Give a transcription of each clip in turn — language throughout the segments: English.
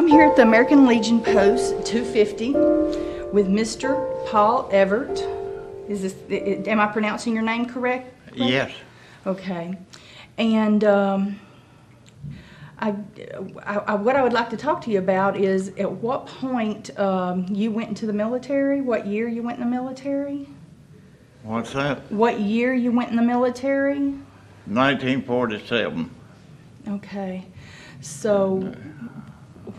I'm here at the American Legion Post 250 with Mr. Paul Everett. Am I pronouncing your name correct? Yes. Okay. And what I would like to talk to you about is at what point you went into the military, what year you went in the military? What's that? What year you went in the military? 1947. Okay. So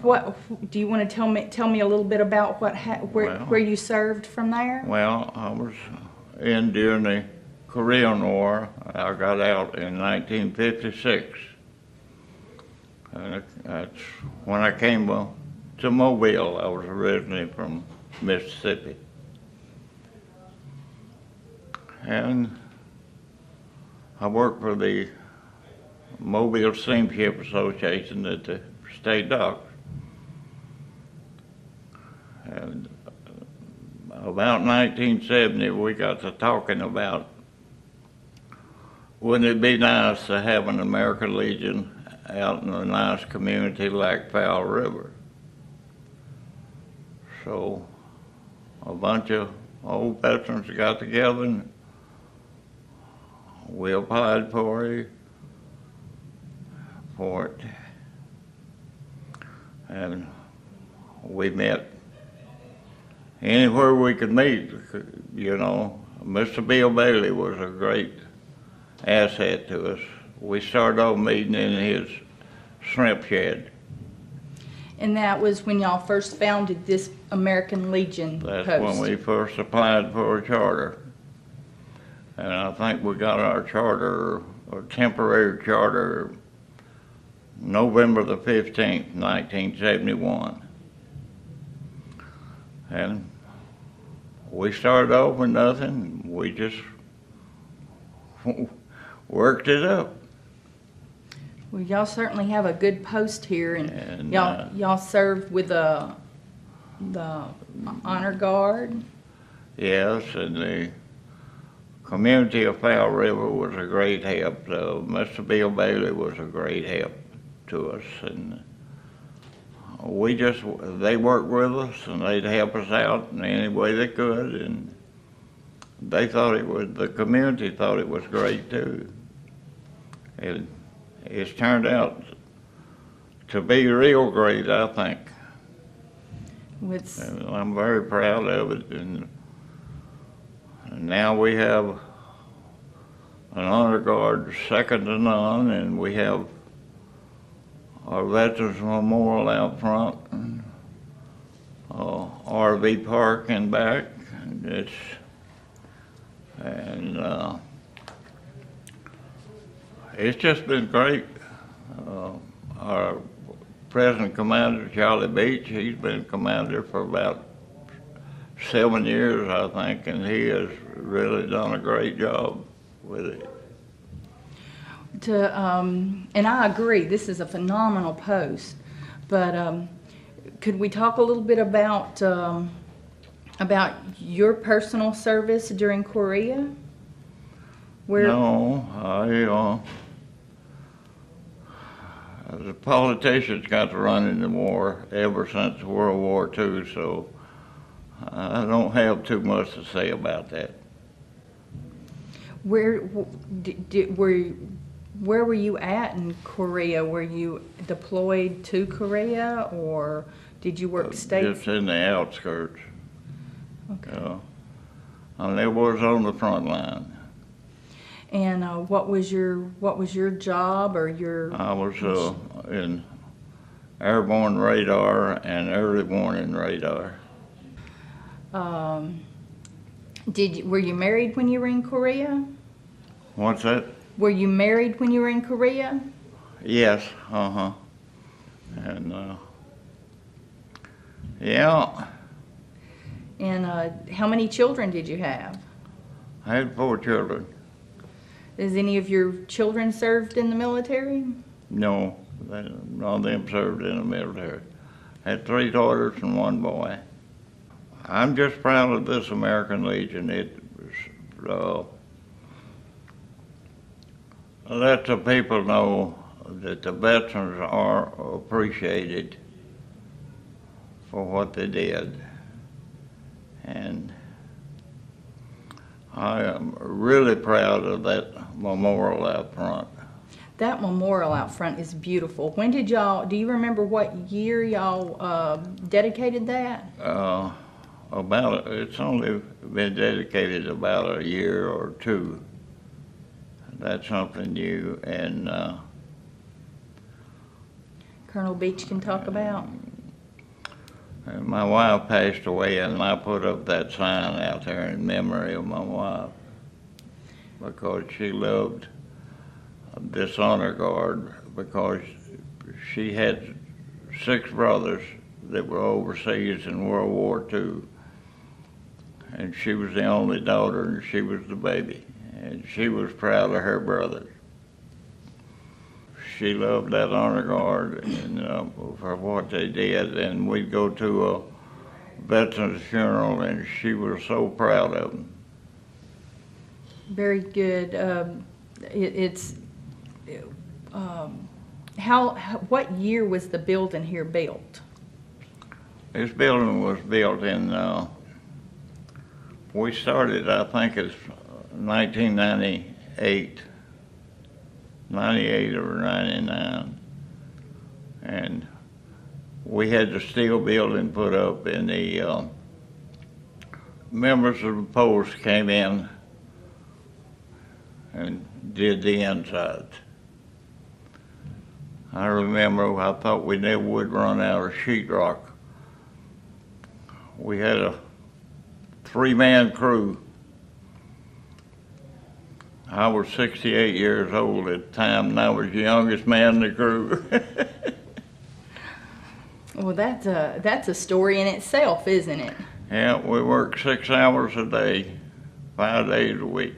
what do you want to tell me a little bit about where you served from there? Well, I was in during the Korean War. I got out in 1956. And that's when I came to Mobile. I was originally from Mississippi. And I worked for the Mobile Steamship Association at the state docks. And about 1970, we got to talking about, wouldn't it be nice to have an American Legion out in a nice community like Powell River? So a bunch of old veterans got together and we applied for it. And we met anywhere we could meet, you know. Mr. Bill Bailey was a great asset to us. We started off meeting in his shrimp shed. And that was when y'all first founded this American Legion That's post. when we first applied for a charter. And I think we got our charter, or temporary charter, November the 15th, 1971. And we started off with nothing. We just worked it up. Well, y'all certainly have a good post here, and y'all served with the honor guard. Yes, and the community of Powell River was a great help. Mr. Bill Bailey was a great help to us, and they worked with us, and they'd help us out in any way they could, and the community thought it was great too. It's turned out to be real great, I think. And I'm very proud of it, and now we have an honor guard second to none, and we have our Veterans Memorial out front, and RV park in back. It's just been great. Our present commander, Charlie Beach, he's been commander for about 7 years, I think, and he has really done a great job with it. And I agree, this is a phenomenal post, but could we talk a little bit about your personal service during Korea? No, the politicians got to run in the war ever since World War II, so I don't have too much to say about that. Where were you at in Korea? Were you deployed to Korea, or did you work states? Just in the outskirts. Okay. And it was on the front line. And what was your job or your? I was in airborne radar and early warning radar. Were you married when you were in Korea? What's that? Were you married when you were in Korea? Yes, and yeah. And how many children did you have? I had 4 children. Has any of your children served in the military? No, none of them served in the military. I had 3 daughters and 1 boy. I'm just proud of this American Legion. It was, let the people know that the veterans are appreciated for what they did. And I am really proud of that memorial out front. That memorial out front is beautiful. When did y'all, do you remember what year y'all dedicated that? It's only been dedicated about a year or two. That's something new, and Colonel Beach can talk about. and my wife passed away, and I put up that sign out there in memory of my wife because she loved this honor guard, because she had 6 brothers that were overseas in World War II, and she was the only daughter, and she was the baby, and she was proud of her brothers. She loved that honor guard and for what they did, and we'd go to a veteran's funeral, and she was so proud of them. Very good. What year was the building here built? This building was built in, we started, I think it's 1998, 98 or 99. And we had the steel building put up, and the members of the post came in and did the insides. I remember I thought we never would run out of sheetrock. We had a 3-man crew. I was 68 years old at the time, and I was the youngest man in the crew. Well, that's a story in itself, isn't it? Yeah, we worked 6 hours a day, 5 days a week.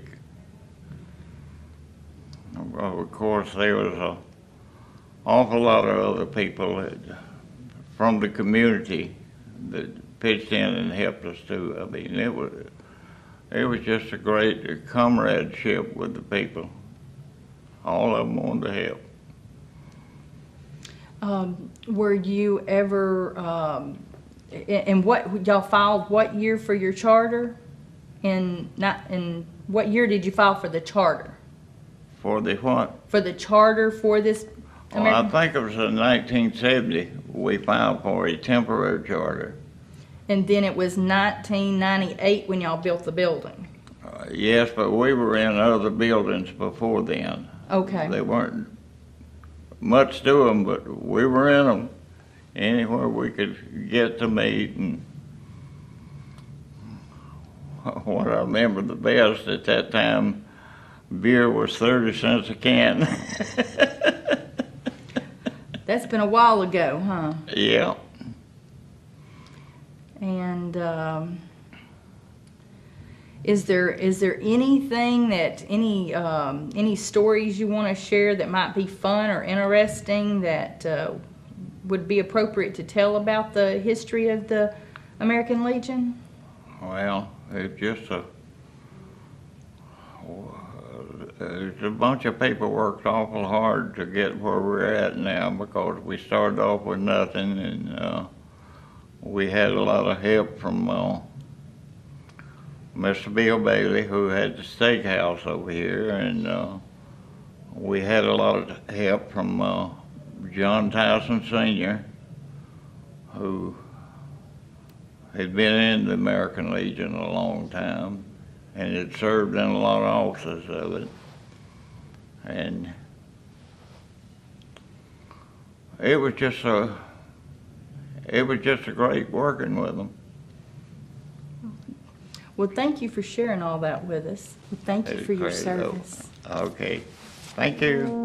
Of course, there was an awful lot of other people from the community that pitched in and helped us too. I mean, it was just a great comradeship with the people. All of them wanted to help. Were you ever, and what, y'all filed what year for your charter? And what year did you file for the charter? For the what? For the charter for this I think it was in 1970 we filed for a temporary charter. And then it was 1998 when y'all built the building? Yes, but we were in other buildings before then. Okay. They weren't much to them, but we were in them anywhere we could get to meet. And what I remember the best at that time, beer was 30 cents a can. That's been a while ago, huh? Yeah. And is there anything that any stories you want to share that might be fun or interesting that would be appropriate to tell about the history of the American Legion? Well, it's just a bunch of people worked awful hard to get where we're at now, because we started off with nothing, and we had a lot of help from Mr. Bill Bailey, who had the steakhouse over here, and we had a lot of help from John Tyson Sr., who had been in the American Legion a long time and had served in a lot of offices of it. And it was just a great working with them. Well, thank you for sharing all that with us. Thank you for your service. Okay, thank you.